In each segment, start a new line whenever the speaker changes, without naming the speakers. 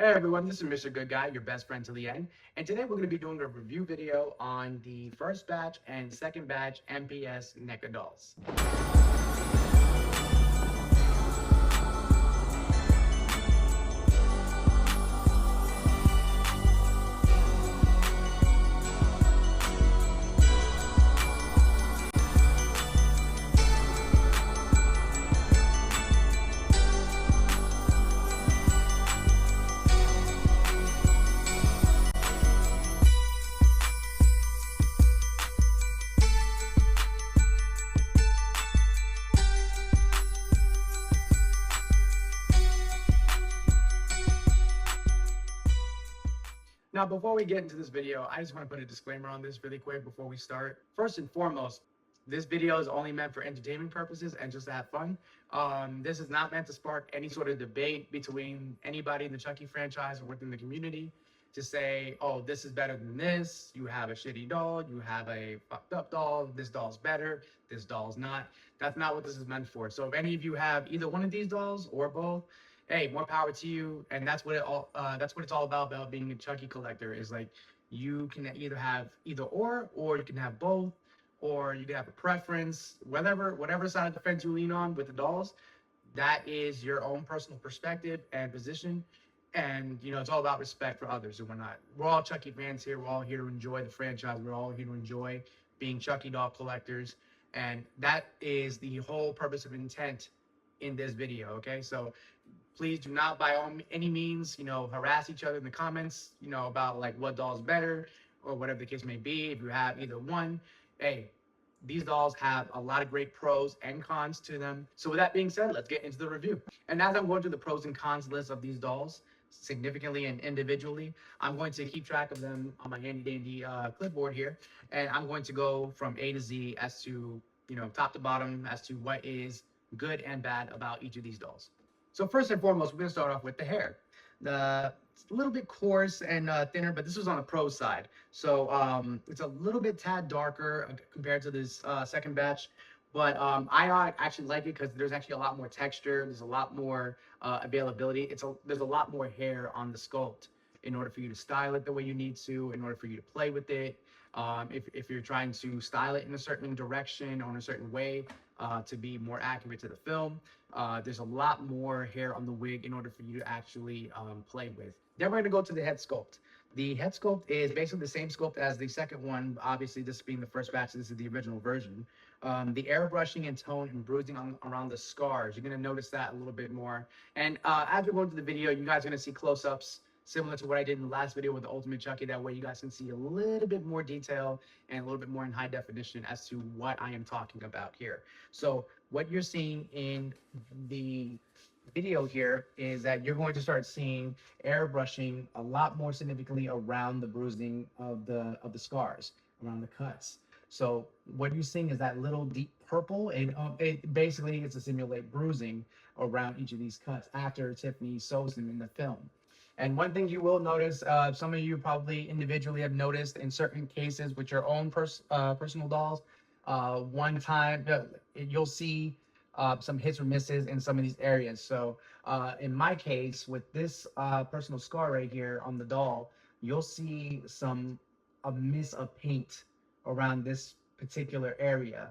Hey everyone, this is Mr. Good Guy, your best friend till the end. And today we're going to be doing a review video on the first batch and second batch MPS NECA dolls. Now, before we get into this video, I just want to put a disclaimer on this really quick before we start. First and foremost, this video is only meant for entertainment purposes and just to have fun. This is not meant to spark any sort of debate between anybody in the Chucky franchise or within the community to say, oh, this is better than this. You have a shitty doll. You have a fucked up doll. This doll's better. This doll's not. That's not what this is meant for. So if any of you have either one of these dolls or both, hey, more power to you. And that's what it's all about being a Chucky collector is like you can either have either or you can have both, or you can have a preference, whatever side of the fence you lean on with the dolls. That is your own personal perspective and position. And it's all about respect for others and whatnot. We're all Chucky fans here. We're all here to enjoy the franchise. We're all here to enjoy being Chucky doll collectors. And that is the whole purpose of intent in this video. Okay, so please do not by any means harass each other in the comments about like what doll's better or whatever the case may be. If you have either one, hey, these dolls have a lot of great pros and cons to them. So with that being said, let's get into the review. And as I'm going through the pros and cons list of these dolls significantly and individually, I'm going to keep track of them on my handy dandy clipboard here, and I'm going to go from A to Z as to top to bottom as to what is good and bad about each of these dolls. So first and foremost, we're going to start off with the hair. It's a little bit coarse and thinner, but this was on the pro side. So it's a little bit tad darker compared to this second batch. But I actually like it because there's actually a lot more texture. There's a lot more availability. There's a lot more hair on the sculpt in order for you to style it the way you need to, in order for you to play with it. If you're trying to style it in a certain direction or in a certain way to be more accurate to the film, there's a lot more hair on the wig in order for you to actually play with. Then we're going to go to the head sculpt. The head sculpt is basically the same sculpt as the second one. Obviously, this being the first batch, this is the original version. The airbrushing and tone and bruising around the scars, you're going to notice that a little bit more. And as we go into the video, you guys are going to see close-ups similar to what I did in the last video with the Ultimate Chucky. That way you guys can see a little bit more detail and a little bit more in high definition as to what I am talking about here. So what you're seeing in the video here is that you're going to start seeing airbrushing a lot more significantly around the bruising of the scars, around the cuts. So what you're seeing is that little deep purple, and it basically is to simulate bruising around each of these cuts after Tiffany sews them in the film. And one thing you will notice, some of you probably individually have noticed in certain cases with your own personal dolls, one time you'll see some hits or misses in some of these areas. So in my case, with this personal scar right here on the doll, you'll see a miss of paint around this particular area.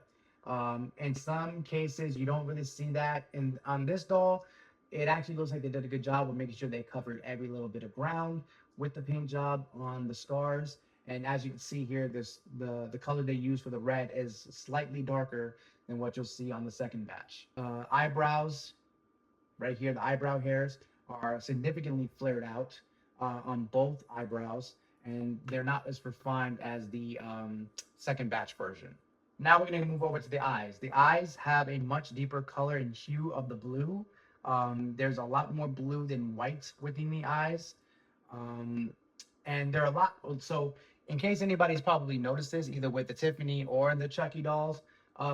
In some cases, you don't really see that. And on this doll, it actually looks like they did a good job of making sure they covered every little bit of ground with the paint job on the scars. And as you can see here, the color they use for the red is slightly darker than what you'll see on the second batch. Eyebrows, right here, the eyebrow hairs are significantly flared out on both eyebrows, and they're not as refined as the second batch version. Now we're going to move over to the eyes. The eyes have a much deeper color and hue of the blue. There's a lot more blue than white within the eyes. And they're a lot, so in case anybody's probably noticed this, either with the Tiffany or the Chucky dolls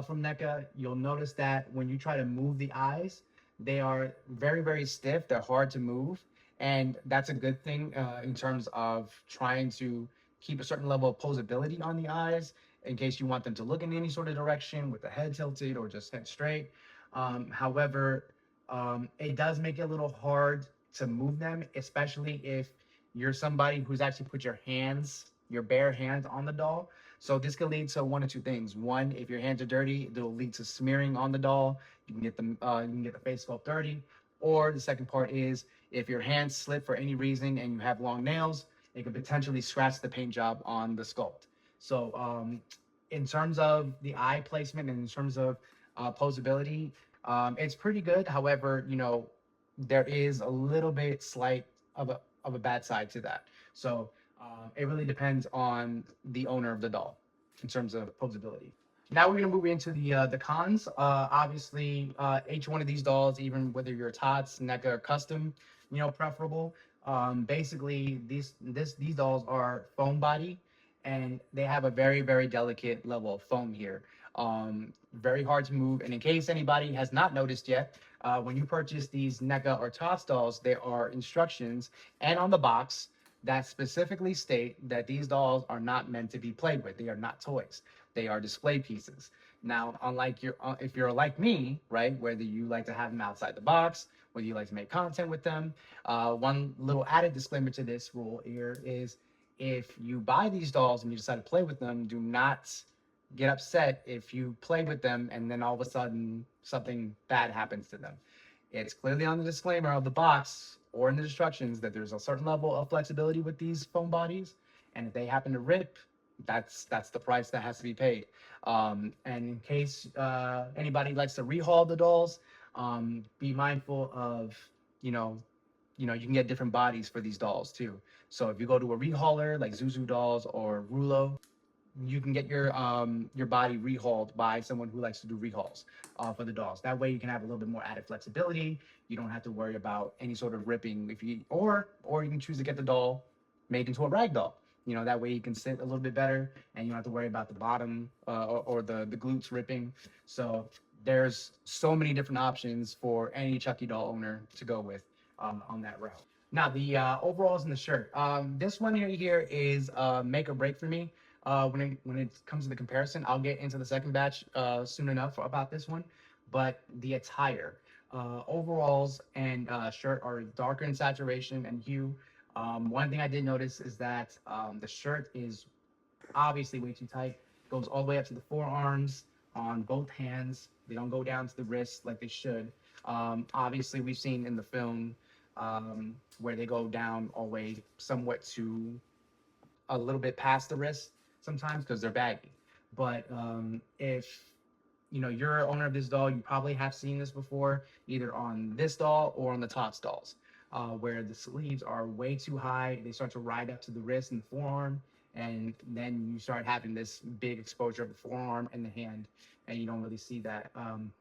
from NECA, you'll notice that when you try to move the eyes, they are very, very stiff. They're hard to move. And that's a good thing in terms of trying to keep a certain level of posability on the eyes in case you want them to look in any sort of direction with the head tilted or just head straight. However, it does make it a little hard to move them, especially if you're somebody who's actually put your bare hands on the doll. So this could lead to one or two things. One, if your hands are dirty, it'll lead to smearing on the doll. You can get the face sculpt dirty. Or the second part is if your hands slip for any reason and you have long nails, it could potentially scratch the paint job on the sculpt. So in terms of the eye placement and in terms of posability, it's pretty good. However, there is a little bit slight of a bad side to that. So it really depends on the owner of the doll in terms of posability. Now we're gonna move into the cons. Obviously, each one of these dolls, even whether you're TOTS, NECA, or custom, preferable. Basically, these dolls are foam body, and they have a very, very delicate level of foam here. Very hard to move. And in case anybody has not noticed yet, when you purchase these NECA or TOTS dolls, there are instructions and on the box that specifically state that these dolls are not meant to be played with. They are not toys. They are display pieces. Now, if you're like me, right, whether you like to have them outside the box, whether you like to make content with them, one little added disclaimer to this rule here is if you buy these dolls and you decide to play with them, do not get upset if you play with them and then all of a sudden something bad happens to them. It's clearly on the disclaimer of the box or in the instructions that there's a certain level of flexibility with these foam bodies, and if they happen to rip, that's the price that has to be paid. And in case anybody likes to rehaul the dolls, be mindful of you can get different bodies for these dolls too. So if you go to a rehauler like Zuzu Dolls or Rulo, you can get your body rehauled by someone who likes to do rehauls for the dolls. That way you can have a little bit more added flexibility. You don't have to worry about any sort of ripping or you can choose to get the doll made into a rag doll. That way you can sit a little bit better and you don't have to worry about the bottom or the glutes ripping. So there's so many different options for any Chucky doll owner to go with on that route. Now the overalls and the shirt. This one here is make or break for me. When it comes to the comparison, I'll get into the second batch soon enough about this one. But the attire, overalls and shirt are darker in saturation and hue. One thing I did notice is that the shirt is obviously way too tight. Goes all the way up to the forearms on both hands. They don't go down to the wrist like they should. Obviously, we've seen in the film where they go down all the way somewhat to a little bit past the wrist sometimes because they're baggy. But if you're an owner of this doll, you probably have seen this before, either on this doll or on the TOTS dolls, where the sleeves are way too high. They start to ride up to the wrist and forearm, and then you start having this big exposure of the forearm and the hand, and you don't really see that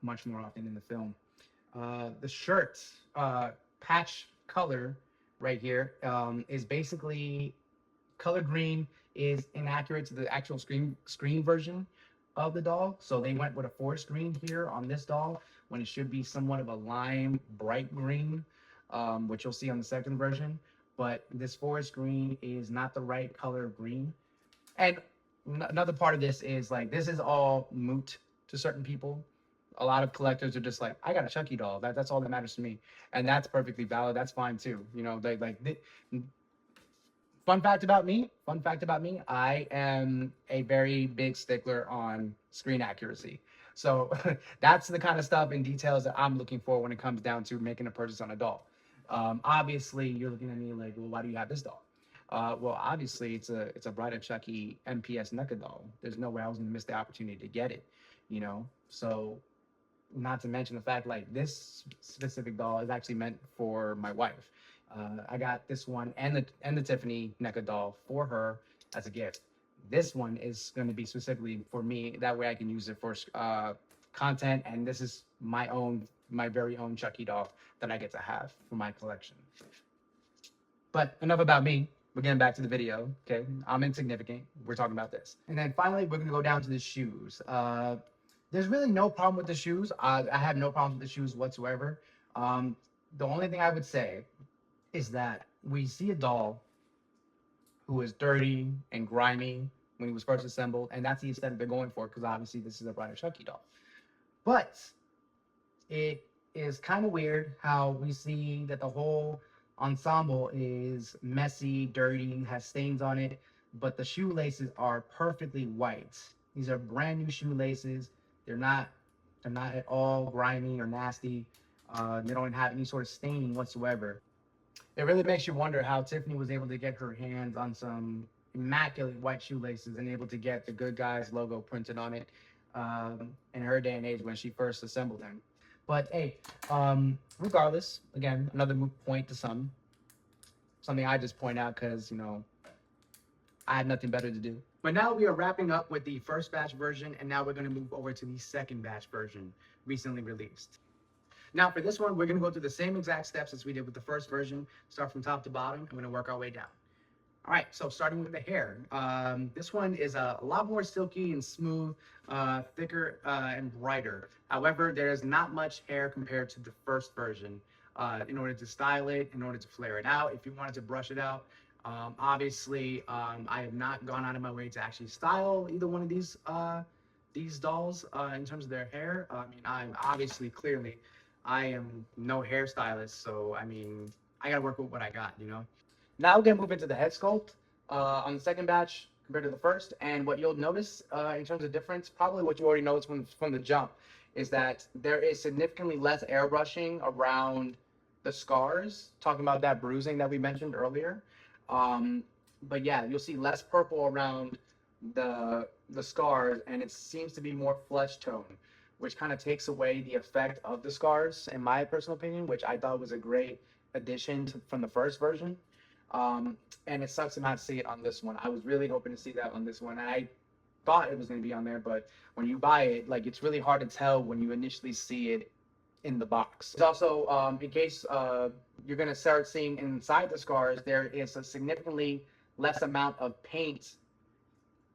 much more often in the film. The shirt patch color right here is basically color green is inaccurate to the actual screen version of the doll. So they went with a forest green here on this doll when it should be somewhat of a lime bright green, which you'll see on the second version. But this forest green is not the right color of green. And another part of this is like, this is all moot to certain people. A lot of collectors are just like, I got a Chucky doll. That's all that matters to me. And that's perfectly valid. That's fine too. Fun fact about me, I am a very big stickler on screen accuracy. So that's the kind of stuff and details that I'm looking for when it comes down to making a purchase on a doll. Obviously, you're looking at me like, well, why do you have this doll? Well, obviously, it's a Bride of Chucky MPS NECA doll. There's no way I was going to miss the opportunity to get it, So not to mention the fact, like, this specific doll is actually meant for my wife. I got this one and the Tiffany NECA doll for her as a gift. This one is going to be specifically for me. That way I can use it for content. And this is my very own Chucky doll that I get to have for my collection. But enough about me. We're getting back to the video. Okay, I'm insignificant. We're talking about this. And then finally, we're going to go down to the shoes. There's really no problem with the shoes. I have no problem with the shoes whatsoever. The only thing I would say is that we see a doll who is dirty and grimy when he was first assembled, and that's the aesthetic they're going for, because obviously this is a Bride of Chucky doll. But it is kind of weird how we see that the whole ensemble is messy, dirty, has stains on it, but the shoelaces are perfectly white. These are brand new shoelaces. They're not they're not at all grimy or nasty. They don't have any sort of staining whatsoever. It really makes you wonder how Tiffany was able to get her hands on some immaculate white shoelaces and able to get the Good Guys logo printed on it in her day and age when she first assembled them. But hey, regardless, again, another moot point to some. Something I just point out because, I had nothing better to do. But now we are wrapping up with the first batch version, and now we're going to move over to the second batch version, recently released. Now for this one, we're going to go through the same exact steps as we did with the first version, start from top to bottom, and we're going to work our way down. All right, so starting with the hair. This one is a lot more silky and smooth, thicker and brighter. However, there's not much hair compared to the first version. In order to style it, in order to flare it out, if you wanted to brush it out, obviously, I have not gone out of my way to actually style either one of these dolls in terms of their hair. I mean, I'm obviously, clearly, I am no hairstylist, so I mean, I gotta work with what I got. Now we're gonna move into the head sculpt on the second batch compared to the first, and what you'll notice in terms of difference, probably what you already noticed from the jump, is that there is significantly less airbrushing around the scars. Talking about that bruising that we mentioned earlier, but yeah, you'll see less purple around the scars, and it seems to be more flesh tone, which kind of takes away the effect of the scars, in my personal opinion, which I thought was a great addition from the first version. And it sucks to not see it on this one. I was really hoping to see that on this one. I thought it was going to be on there, but when you buy it, like, it's really hard to tell when you initially see it in the box. It's also, in case you're going to start seeing inside the scars, there is a significantly less amount of paint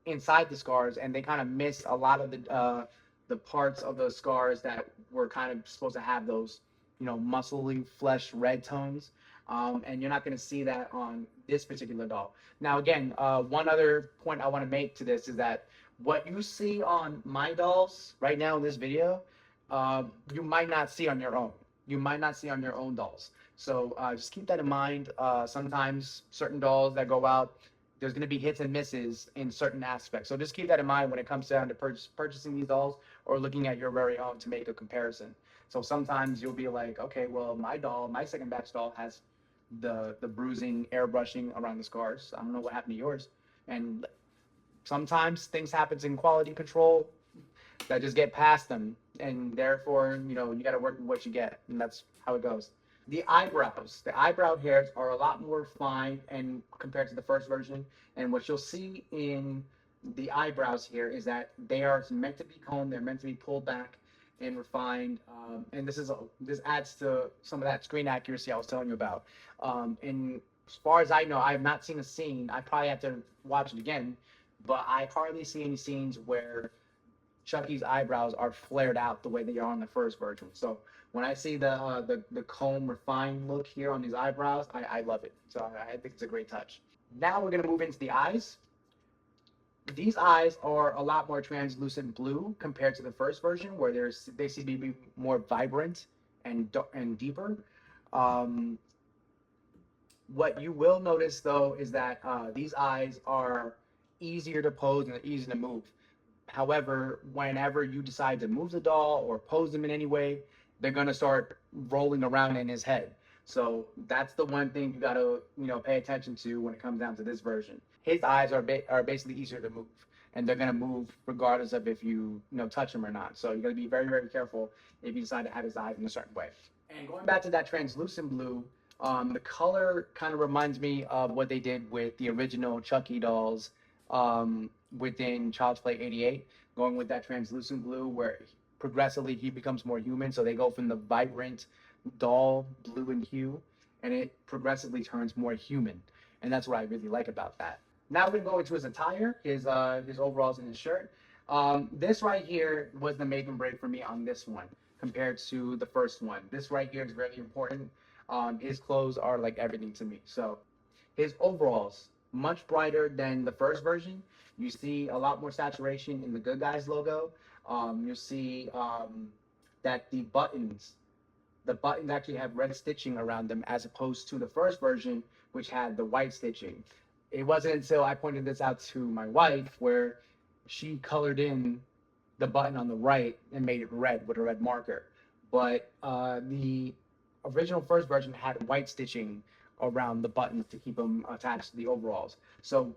inside the scars, and they kind of miss a lot of the parts of the scars that were kind of supposed to have those, muscly flesh red tones. And you're not going to see that on this particular doll. Now, again, one other point I want to make to this is that what you see on my dolls right now in this video, you might not see on your own. You might not see on your own dolls. So just keep that in mind. Sometimes certain dolls that go out, there's going to be hits and misses in certain aspects. So just keep that in mind when it comes down to purchasing these dolls or looking at your very own to make a comparison. So sometimes you'll be like, okay, well, my second batch doll has the bruising, airbrushing around the scars. I don't know what happened to yours. And sometimes things happens in quality control that just get past them, and therefore, you got to work with what you get, and that's how it goes. The eyebrow hairs are a lot more fine and compared to the first version, and what you'll see in the eyebrows here is that they are meant to be combed, they're meant to be pulled back and refined, and this adds to some of that screen accuracy I was telling you about. And as far as I know, I have not seen a scene. I probably have to watch it again, but I hardly see any scenes where Chucky's eyebrows are flared out the way they are on the first version. So when I see the comb refined look here on these eyebrows, I love it. So I think it's a great touch. Now we're gonna move into the eyes. These eyes are a lot more translucent blue compared to the first version, where they seem to be more vibrant and deeper. What you will notice though is that these eyes are easier to pose and easier to move. However, whenever you decide to move the doll or pose them in any way, they're gonna start rolling around in his head. So that's the one thing you gotta pay attention to when it comes down to this version. His eyes are basically easier to move, and they're gonna move regardless of if you touch him or not. So you gotta be very, very careful if you decide to have his eyes in a certain way. And going back to that translucent blue, the color kind of reminds me of what they did with the original Chucky dolls within Child's Play 88, going with that translucent blue where progressively he becomes more human. So they go from the vibrant doll blue in hue, and it progressively turns more human. And that's what I really like about that. Now we're going to go into his attire, his overalls and his shirt. This right here was the make and break for me on this one compared to the first one. This right here is very important. His clothes are like everything to me. So his overalls, much brighter than the first version. You see a lot more saturation in the Good Guys logo. You'll see that the the buttons actually have red stitching around them, as opposed to the first version, which had the white stitching. It wasn't until I pointed this out to my wife where she colored in the button on the right and made it red with a red marker. But the original first version had white stitching around the buttons to keep them attached to the overalls. So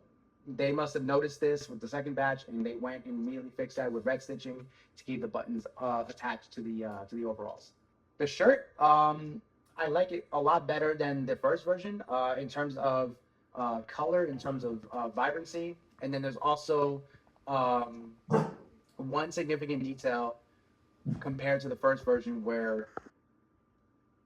they must have noticed this with the second batch, and they went and immediately fixed that with red stitching to keep the buttons attached to the overalls. The shirt, I like it a lot better than the first version in terms of color, in terms of vibrancy, and then there's also um, one significant detail compared to the first version where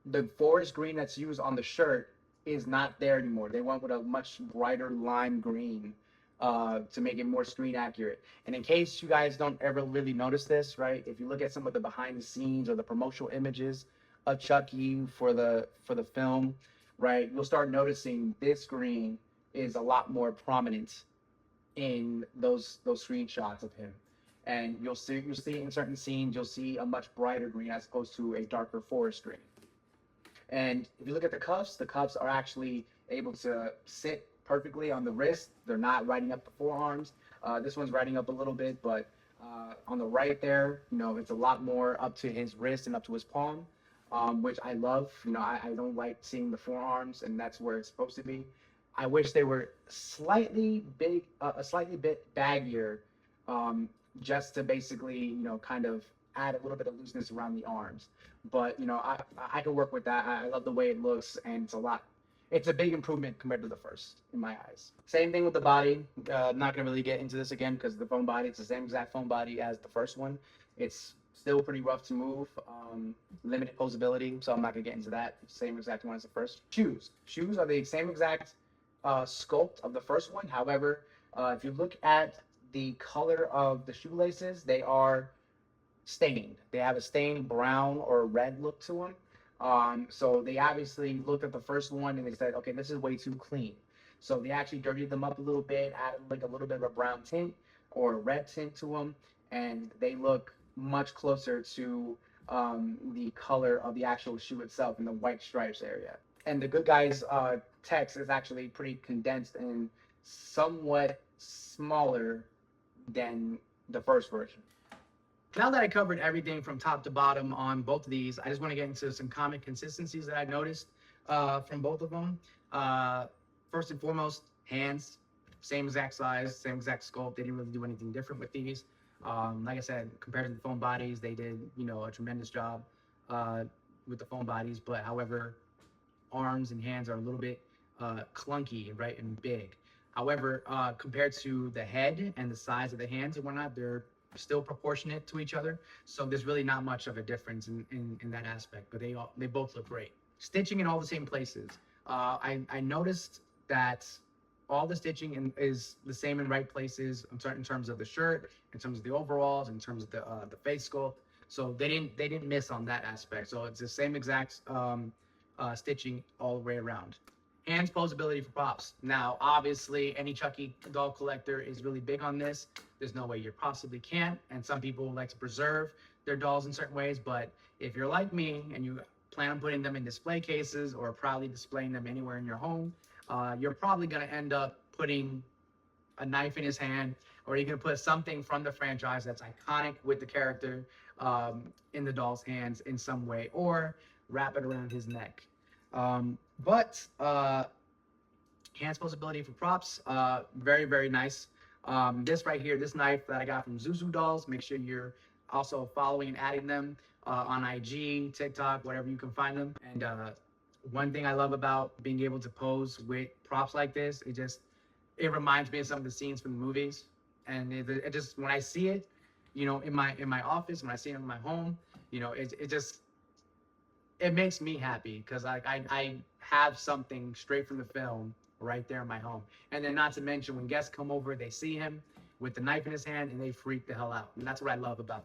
the forest green that's used on the shirt is not there anymore. They went with a much brighter lime green to make it more screen accurate. And in case you guys don't ever really notice this, right? If you look at some of the behind the scenes or the promotional images of Chucky for the film, right, you'll start noticing this green is a lot more prominent in those screenshots of him. And you'll see in certain scenes, you'll see a much brighter green as opposed to a darker forest green. And if you look at the cuffs are actually able to sit perfectly on the wrist. They're not riding up the forearms. This one's riding up a little bit, but on the right there, you know, it's a lot more up to his wrist and up to his palm, which I love. You know, I don't like seeing the forearms, and that's where it's supposed to be. I wish they were slightly big, a slightly bit baggier, just to basically, you know, kind of add a little bit of looseness around the arms. But, you know, I can work with that. I love the way it looks, and it's a big improvement compared to the first, in my eyes. Same thing with the body. I'm not going to really get into this again because the foam body, it's the same exact foam body as the first one. It's still pretty rough to move, limited posability, so I'm not going to get into that. Same exact one as the first. Shoes are the same exact sculpt of the first one. However, if you look at the color of the shoelaces, they are stained. They have a stained brown or red look to them. So they obviously looked at the first one and they said, okay, this is way too clean. So they actually dirtied them up a little bit, added like a little bit of a brown tint or a red tint to them, and they look much closer to the color of the actual shoe itself in the white stripes area. And the Good Guys text is actually pretty condensed and somewhat smaller than the first version. Now that I covered everything from top to bottom on both of these, I just want to get into some common consistencies that I noticed from both of them. First and foremost, hands, same exact size, same exact sculpt. They didn't really do anything different with these. Like I said, compared to the foam bodies, they did, you know, a tremendous job with the foam bodies. But however, arms and hands are a little bit clunky, right, and big. However, compared to the head and the size of the hands and whatnot, they're still proportionate to each other. So there's really not much of a difference in that aspect, but they both look great. Stitching in all the same places. I noticed that all the stitching is the same in right places in terms of the shirt, in terms of the overalls, in terms of the face sculpt. So they didn't miss on that aspect. So it's the same exact stitching all the way around. Hands posability for props. Now, obviously, any Chucky doll collector is really big on this. There's no way you possibly can't. And some people like to preserve their dolls in certain ways. But if you're like me and you plan on putting them in display cases or proudly displaying them anywhere in your home, you're probably going to end up putting a knife in his hand, or you're going to put something from the franchise that's iconic with the character in the doll's hands in some way, or wrap it around his neck. But hands posability for props, very, very nice. This right here, this knife that I got from Zuzu Dolls, make sure you're also following and adding them on IG, TikTok, wherever you can find them. And one thing I love about being able to pose with props like this, it reminds me of some of the scenes from the movies. And it just, when I see it, you know, in my office, when I see it in my home, you know, it makes me happy because I have something straight from the film right there in my home. And then not to mention when guests come over, they see him with the knife in his hand and they freak the hell out. And that's what I love about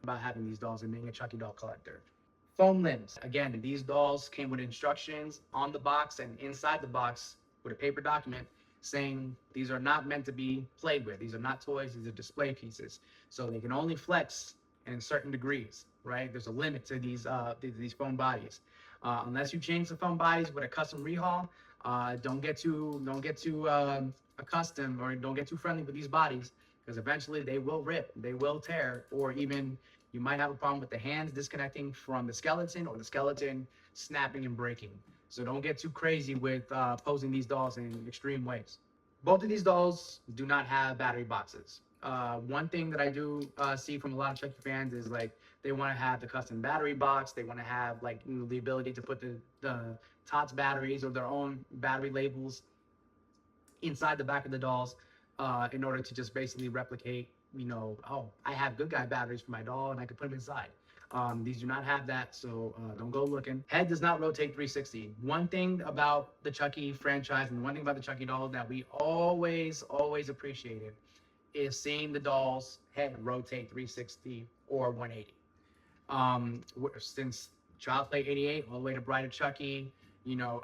having these dolls and being a Chucky doll collector. Foam limbs. Again, these dolls came with instructions on the box and inside the box with a paper document saying these are not meant to be played with. These are not toys, these are display pieces. So they can only flex in certain degrees. right? There's a limit to these foam bodies. Unless you change the foam bodies with a custom rehaul, don't get too accustomed, or don't get too friendly with these bodies, because eventually they will rip, they will tear, or even you might have a problem with the hands disconnecting from the skeleton, or the skeleton snapping and breaking. So don't get too crazy with posing these dolls in extreme ways. Both of these dolls do not have battery boxes. One thing that I do see from a lot of Chucky fans is like they want to have the custom battery box. They want to have like, you know, the ability to put the TOTS batteries or their own battery labels inside the back of the dolls, in order to just basically replicate, you know, oh, I have good guy batteries for my doll and I can put them inside. These do not have that, so don't go looking. Head does not rotate 360. One thing about the Chucky franchise, and one thing about the Chucky doll that we always appreciated, is seeing the doll's head rotate 360 or 180. Since Child Play 88 all the way to Bride of Chucky, you know,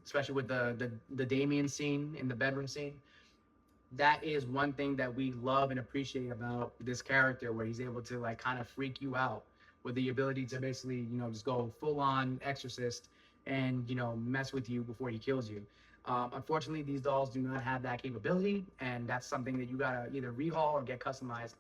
especially with the Damien scene in the bedroom scene, that is one thing that we love and appreciate about this character, where he's able to like kind of freak you out with the ability to basically, you know, just go full on exorcist and, you know, mess with you before he kills you. Unfortunately, these dolls do not have that capability, and that's something that you gotta either rehaul or get customized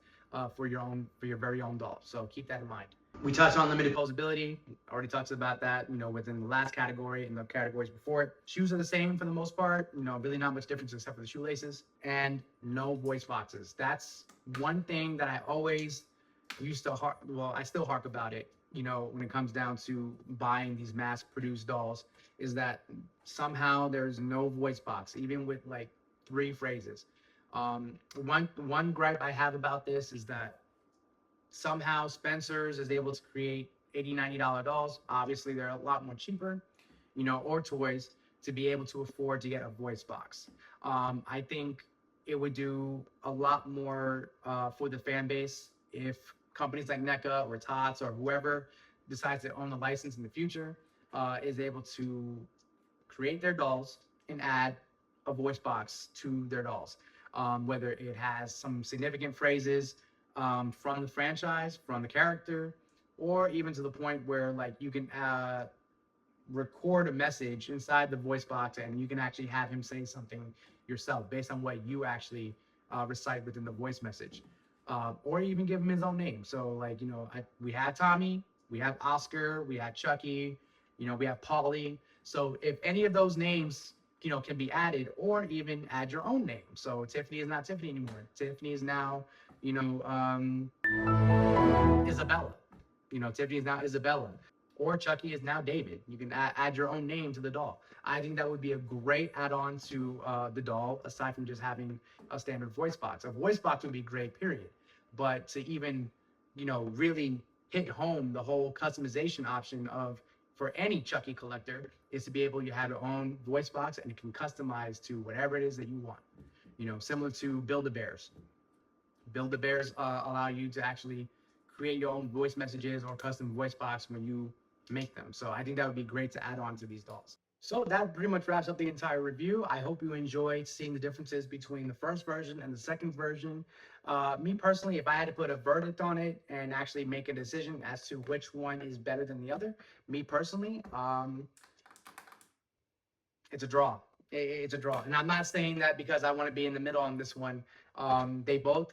for your very own doll. So keep that in mind. We touched on limited posability. Already talked about that, you know, within the last category and the categories before it. Shoes are the same for the most part, you know, really not much difference except for the shoelaces, and no voice boxes. That's one thing that I always used to I still hark about it, you know, when it comes down to buying these mass produced dolls, is that somehow there's no voice box, even with like 3 phrases. One gripe I have about this is that somehow Spencer's is able to create $80, $90 dolls. Obviously, they're a lot more cheaper, you know, or toys, to be able to afford to get a voice box. I think it would do a lot more for the fan base if companies like NECA or TOTS or whoever decides to own the license in the future is able to create their dolls and add a voice box to their dolls. Whether it has some significant phrases from the franchise, from the character, or even to the point where like you can record a message inside the voice box and you can actually have him say something yourself based on what you actually recite within the voice message, or even give him his own name. So like, you know, we have Tommy, we have Oscar, we have Chucky, you know, we have Polly. So if any of those names, you know, can be added, or even add your own name. So Tiffany is not Tiffany anymore. Tiffany is now, you know, Isabella. You know, Tiffany is now Isabella, or Chucky is now David. You can add your own name to the doll. I think that would be a great add-on to the doll, aside from just having a standard voice box. A voice box would be great, period. But to even, you know, really hit home the whole customization option of, for any Chucky collector, is to be able to have your own voice box and it can customize to whatever it is that you want. You know, similar to Build-A-Bears. Build-A-Bears allow you to actually create your own voice messages or custom voice box when you make them. So I think that would be great to add on to these dolls. So that pretty much wraps up the entire review. I hope you enjoyed seeing the differences between the first version and the second version. Me personally, if I had to put a verdict on it and actually make a decision as to which one is better than the other, me personally, it's a draw. It's a draw. And I'm not saying that because I want to be in the middle on this one. They both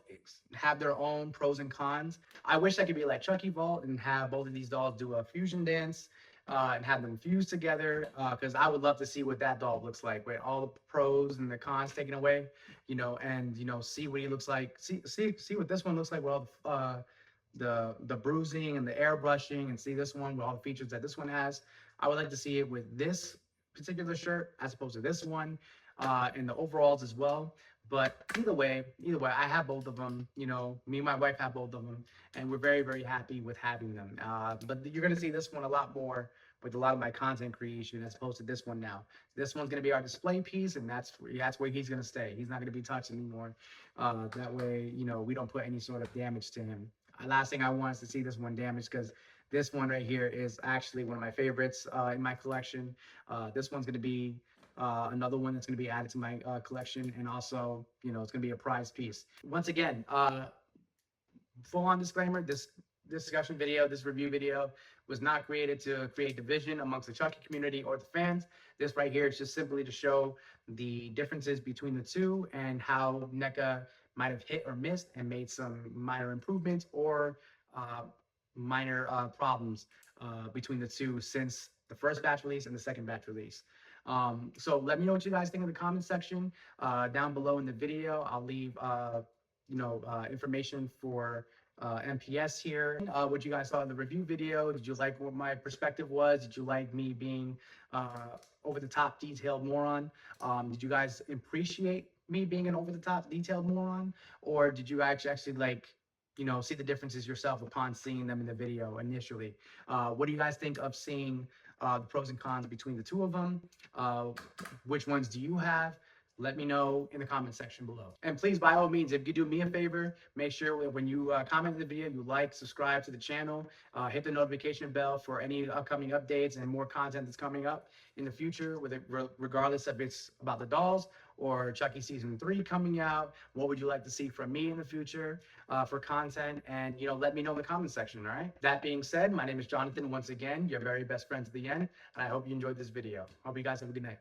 have their own pros and cons. I wish I could be like Chucky Vault and have both of these dolls do a fusion dance and have them fuse together, because I would love to see what that doll looks like with all the pros and the cons taken away, you know, and, you know, see what he looks like. See what this one looks like with all the bruising and the airbrushing, and see this one with all the features that this one has. I would like to see it with this particular shirt as opposed to this one, and the overalls as well. But either way, I have both of them. You know, me and my wife have both of them, and we're very happy with having them. But you're gonna see this one a lot more with a lot of my content creation as opposed to this one now. This one's gonna be our display piece, and that's where he's gonna stay. He's not gonna be touched anymore. That way, you know, we don't put any sort of damage to him. Last thing I want is to see this one damaged, because this one right here is actually one of my favorites in my collection. This one's going to be another one that's going to be added to my collection, and also, you know, it's going to be a prize piece. Once again, full-on disclaimer: this discussion video, this review video was not created to create division amongst the Chucky community or the fans. This right here is just simply to show the differences between the two and how NECA might have hit or missed and made some minor improvements or uh, minor problems between the two since the first batch release and the second batch release. So let me know what you guys think in the comment section down below in the video. I'll leave information for MPS here. What you guys saw in the review video. Did you like what my perspective was? Did you like me being over the top detailed moron? Did you guys appreciate me being an over the top detailed moron? Or did you actually like, see the differences yourself upon seeing them in the video initially? What do you guys think of seeing the pros and cons between the two of them? Which ones do you have? Let me know in the comment section below. And please, by all means, if you do me a favor, make sure when you comment in the video, you like, subscribe to the channel, hit the notification bell for any upcoming updates and more content that's coming up in the future, regardless if it's about the dolls or Chucky Season 3 coming out. What would you like to see from me in the future for content? And, let me know in the comment section, all right? That being said, my name is Jonathan, once again, your very best friend to the end, and I hope you enjoyed this video. Hope you guys have a good night.